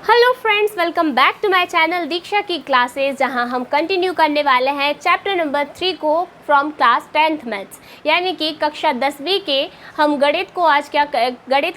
Hello friends, welcome back to my channel Diksha की classes, जहां हम कंटिन्यू करने वाले हैं चैप्टर नंबर 3 को फ्रॉम क्लास 10th मैथ्स, यानी कि कक्षा 10वीं के हम गणित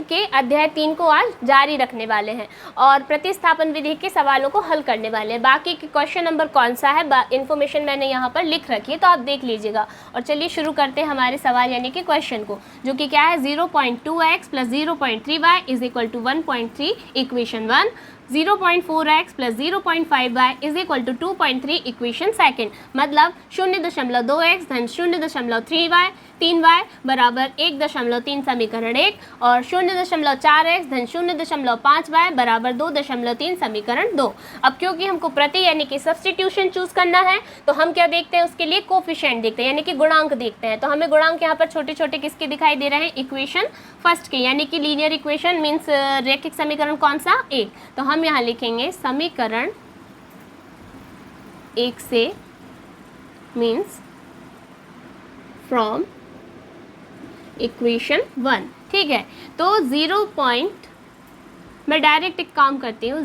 के अध्याय 3 को आज जारी रखने वाले हैं और प्रतिस्थापन विधि के सवालों को हल करने वाले हैं। बाकी के क्वेश्चन नंबर कौन सा है इन्फॉर्मेशन मैंने यहाँ पर लिख रखी है, तो आप देख लीजिएगा। और चलिए शुरू करते हैं हमारे सवाल यानी कि क्वेश्चन को, जो कि क्या है 0.2x + 0.3y = 1.3 equation 1, 0.4x + 0.5y = 2.3 equation second. मतलब 0.2x धन 0.3y 3y बराबर 1.3 समीकरण 1 और 0.4x धन 0.5y बराबर 2.3 समीकरण 2। अब क्योंकि हमको प्रति यानी कि सब्सटीट्यूशन चूज करना है, तो हम क्या देखते हैं, उसके लिए कोफिशिएंट देखते हैं यानी कि गुणांक देखते हैं। तो हमें गुणांक यहाँ पर छोटे छोटे किसके दिखाई दे रहे हैं, इक्वेशन फर्स्ट के, यानी कि लीनियर इक्वेशन मीन्स रैखिक समीकरण कौन सा, 1। तो हम यहाँ लिखेंगे समीकरण 1 से मीन्स फ्रॉम इक्वेशन 1, ठीक है। तो मैं डायरेक्ट एक काम करती हूँ,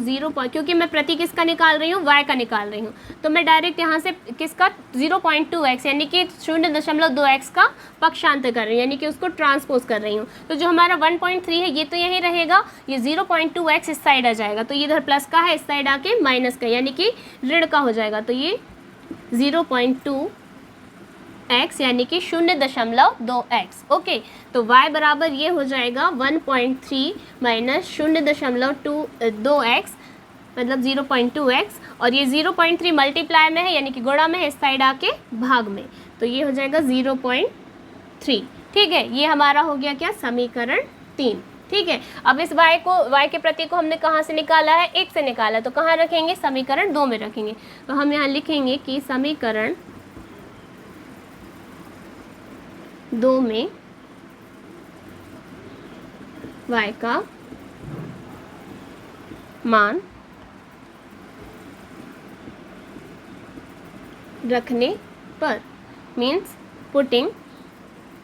क्योंकि मैं प्रति किसका निकाल रही हूँ, y का निकाल रही हूँ, तो मैं डायरेक्ट यहाँ से किसका 0.2x यानी कि 0.2x का पक्षांतर कर रही हूँ, यानी कि उसको ट्रांसपोज कर रही हूँ। तो जो हमारा 1.3 है ये तो यहीं रहेगा, ये 0.2x इस साइड आ जाएगा, तो ये इधर प्लस का है, इस साइड आके माइनस का यानी कि ऋण का हो जाएगा। तो ये 0.2x यानी कि 0.2x, ओके। तो y बराबर ये हो जाएगा 1.3 - 0.2x मतलब 0.2x, और ये 0.3 मल्टीप्लाई में है यानी कि गुणा में है, इस साइड आके भाग में, तो ये हो जाएगा 0.3, ठीक है। ये हमारा हो गया क्या, समीकरण 3, ठीक है। अब इस y के प्रति को हमने कहाँ से निकाला है, 1 से निकाला है, तो कहाँ रखेंगे, समीकरण 2 में रखेंगे। तो हम यहाँ लिखेंगे कि समीकरण 2 में y का मान रखने पर, मीन्स पुटिंग,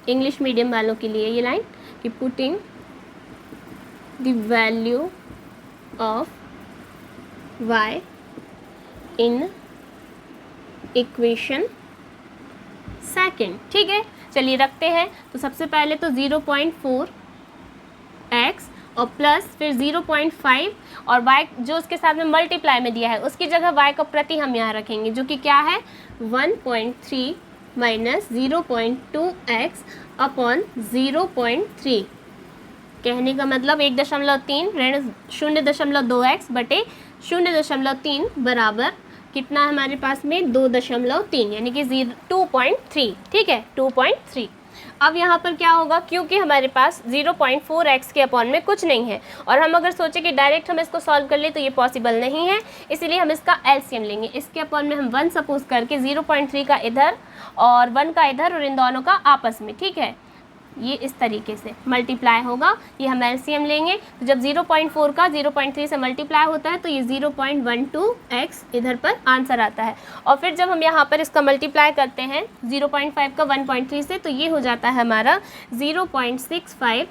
इंग्लिश मीडियम वालों के लिए ये लाइन कि putting the value of y in equation second, ठीक है। चलिए रखते हैं। तो सबसे पहले तो 0.4x और प्लस फिर 0.5 और y जो उसके साथ में मल्टीप्लाई में दिया है उसकी जगह y का प्रति हम यहाँ रखेंगे, जो कि क्या है 1.3 - 0.2x अपॉन 0.3। कहने का मतलब 1.3 ऋण 0.2x बटे 0.3 बराबर कितना है हमारे पास में 2.3 यानी कि 2.3, ठीक है, 2.3। अब यहाँ पर क्या होगा, क्योंकि हमारे पास 0.4x के अपॉन में कुछ नहीं है और हम अगर सोचें कि डायरेक्ट हम इसको सॉल्व कर ले तो ये पॉसिबल नहीं है, इसीलिए हम इसका एलसीएम लेंगे। इसके अपॉन में हम 1 सपोज करके 0.3 का इधर और 1 का इधर और इन दोनों का आपस में, ठीक है, ये इस तरीके से मल्टीप्लाई होगा। ये हम एलसीएम लेंगे, तो जब 0.4 का 0.3 से मल्टीप्लाई होता है तो ये 0.12x इधर पर आंसर आता है। और फिर जब हम यहाँ पर इसका मल्टीप्लाई करते हैं 0.5 का 1.3 से, तो ये हो जाता है हमारा 0.65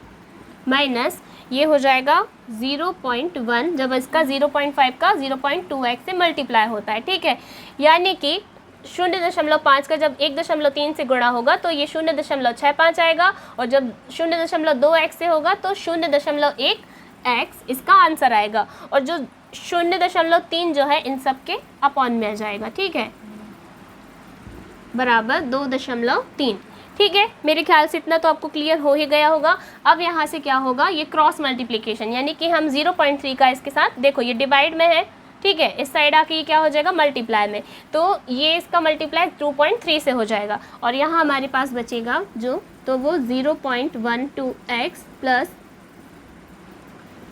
माइनस ये हो जाएगा 0.1 जब इसका 0.5 का 0.2x से मल्टीप्लाई होता है, ठीक है। यानी कि 0.5 का जब 1.3 से गुणा होगा तो ये 0.65 आएगा, और जब 0.2x से होगा तो 0.1x इसका आंसर आएगा, और जो 0.3 जो है इन सब के अपॉन में आ जाएगा, ठीक है, बराबर 2.3, ठीक है। मेरे ख्याल से इतना तो आपको क्लियर हो ही गया होगा। अब यहाँ से क्या होगा, ये क्रॉस मल्टीप्लिकेशन, यानी कि हम 0.3 का इसके साथ, देखो ये डिवाइड में है, ठीक है, इस साइड आके ये क्या हो जाएगा, मल्टीप्लाई में, तो ये इसका मल्टीप्लाई 2.3 से हो जाएगा, और यहाँ हमारे पास बचेगा जो, तो वो 0.12x प्लस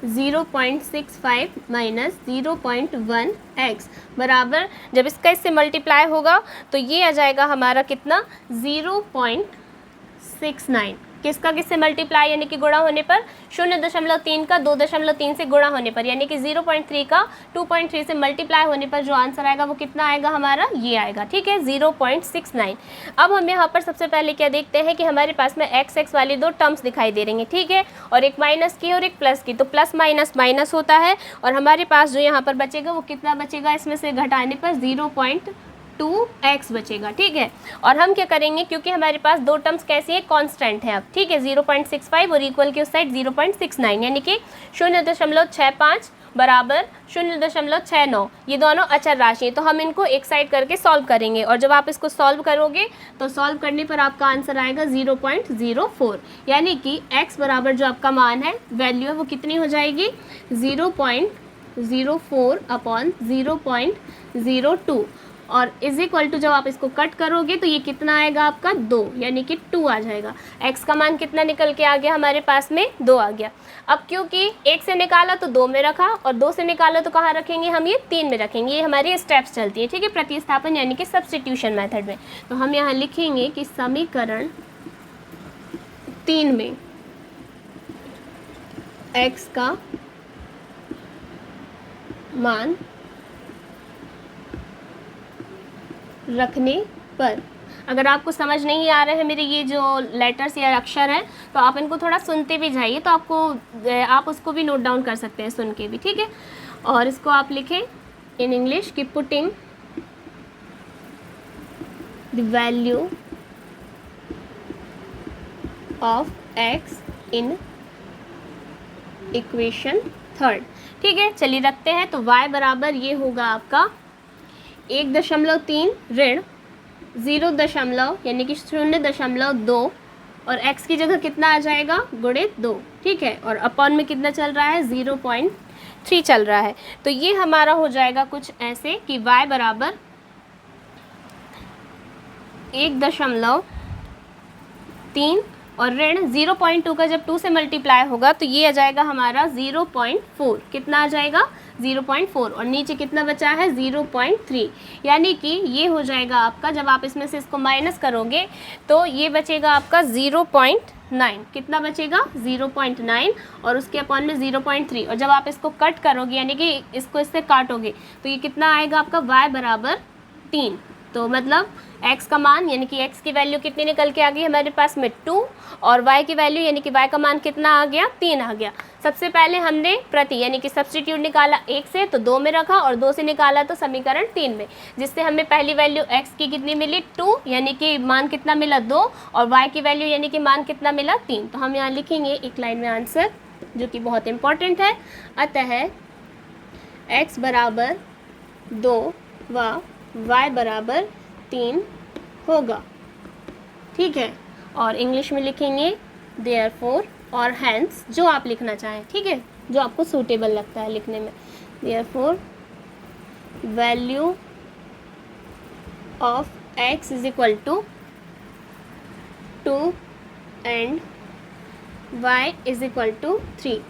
0.65 माइनस 0.1x बराबर, जब इसका इससे मल्टीप्लाई होगा तो ये आ जाएगा हमारा कितना 0.69, किसका किससे मल्टीप्लाई यानी कि गुणा होने पर, 0.3 का 2.3 से गुणा होने पर, यानी कि 0.3 का 2.3 से मल्टीप्लाई होने पर जो आंसर आएगा वो कितना आएगा हमारा, ये आएगा, ठीक है, 0.69। अब हम यहाँ पर सबसे पहले क्या देखते हैं कि हमारे पास में x वाली दो टर्म्स दिखाई दे रही हैं, ठीक है, और एक माइनस की और एक प्लस की, तो प्लस माइनस माइनस होता है और हमारे पास जो यहाँ पर बचेगा वो कितना बचेगा, इसमें से घटाने पर 0.2x बचेगा, ठीक है। और हम क्या करेंगे, क्योंकि हमारे पास दो टर्म्स कैसी है, कांस्टेंट है अब, ठीक है, 0.65 और इक्वल के उस साइड 0.69, यानी कि 0.65 बराबर 0.69, ये दोनों अचर राशि हैं, तो हम इनको एक साइड करके सॉल्व करेंगे और जब आप इसको सॉल्व करोगे तो सॉल्व करने पर आपका आंसर आएगा 0.04, यानी कि x बराबर जो आपका मान है, वैल्यू है, वो कितनी हो जाएगी, 0.04 अपॉन 0.02 और इज इक्वल टू जब आप इसको कट करोगे तो ये कितना आएगा आपका 2, यानी कि 2 आ जाएगा। x का मान कितना निकल के आ गया हमारे पास में, 2 आ गया। अब क्योंकि 1 से निकाला तो 2 में रखा और 2 से निकाला तो कहाँ रखेंगे हम, ये 3 में रखेंगे, ये हमारी स्टेप्स चलती है, ठीक है, प्रतिस्थापन यानी कि सब्स्टिट्यूशन मेथड में। तो हम यहाँ लिखेंगे कि समीकरण 3 में x का मान रखने पर, अगर आपको समझ नहीं आ रहे हैं मेरे ये जो लेटर्स या अक्षर हैं तो आप इनको थोड़ा सुनते भी जाइए, तो आप उसको भी नोट डाउन कर सकते हैं सुन के भी, ठीक है। और इसको आप लिखें इन इंग्लिश कि putting the value of x in equation 3, ठीक है। चलिए रखते हैं, तो y बराबर ये होगा आपका 1.3 ऋण 0 यानी कि 0.2 और x की जगह कितना आ जाएगा, गुणित 2, ठीक है, और अपॉन में कितना चल रहा है, 0.3 चल रहा है। तो ये हमारा हो जाएगा कुछ ऐसे कि y बराबर 1.3 और ऋण 0.2 का जब 2 से मल्टीप्लाई होगा तो ये आ जाएगा हमारा 0.4, कितना आ जाएगा, 0.4 और नीचे कितना बचा है, 0.3, यानी कि ये हो जाएगा आपका, जब आप इसमें से इसको माइनस करोगे तो ये बचेगा आपका 0.9, कितना बचेगा, 0.9 और उसके अपॉन में 0.3 और जब आप इसको कट करोगे यानी कि इसको इससे काटोगे तो ये कितना आएगा आपका, y बराबर 3। तो मतलब x का मान यानी कि x की वैल्यू कितनी निकल के आ गई हमारे पास में 2 और y की वैल्यू यानी कि y का मान कितना आ गया, 3 आ गया। सबसे पहले हमने प्रति यानी कि सब्स्टिट्यूट निकाला 1 से तो 2 में रखा और 2 से निकाला तो समीकरण 3 में, जिससे हमें पहली वैल्यू x की कितनी मिली, 2 यानी कि मान कितना मिला, 2 और y की वैल्यू यानी कि मान कितना मिला, 3। तो हम यहाँ लिखेंगे एक लाइन में आंसर जो कि बहुत इंपॉर्टेंट है, अतः x बराबर 2 व y बराबर 3 होगा, ठीक है। और इंग्लिश में लिखेंगे देयरफॉर और हैंस, जो आप लिखना चाहें, ठीक है, जो आपको सूटेबल लगता है लिखने में। Therefore value of x is equal to 2 and y is equal to 3,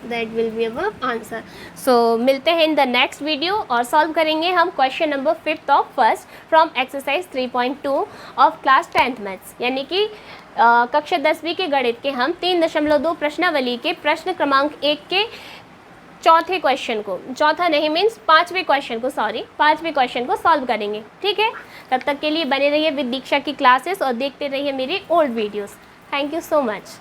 that will be our answer. So मिलते हैं इन द नेक्स्ट वीडियो और सॉल्व करेंगे हम question number 5th of first from exercise 3.2 of class 10th maths, यानी कि कक्षा 10वीं के गणित के हम 3.2 प्रश्नावली के प्रश्न क्रमांक 1 के चौथे क्वेश्चन को, चौथा नहीं मीन्स पाँचवें क्वेश्चन को सॉल्व करेंगे, ठीक है। तब तक के लिए बने रहिए विद दीक्षा की क्लासेस और देखते रहिए मेरी old videos. Thank you so much.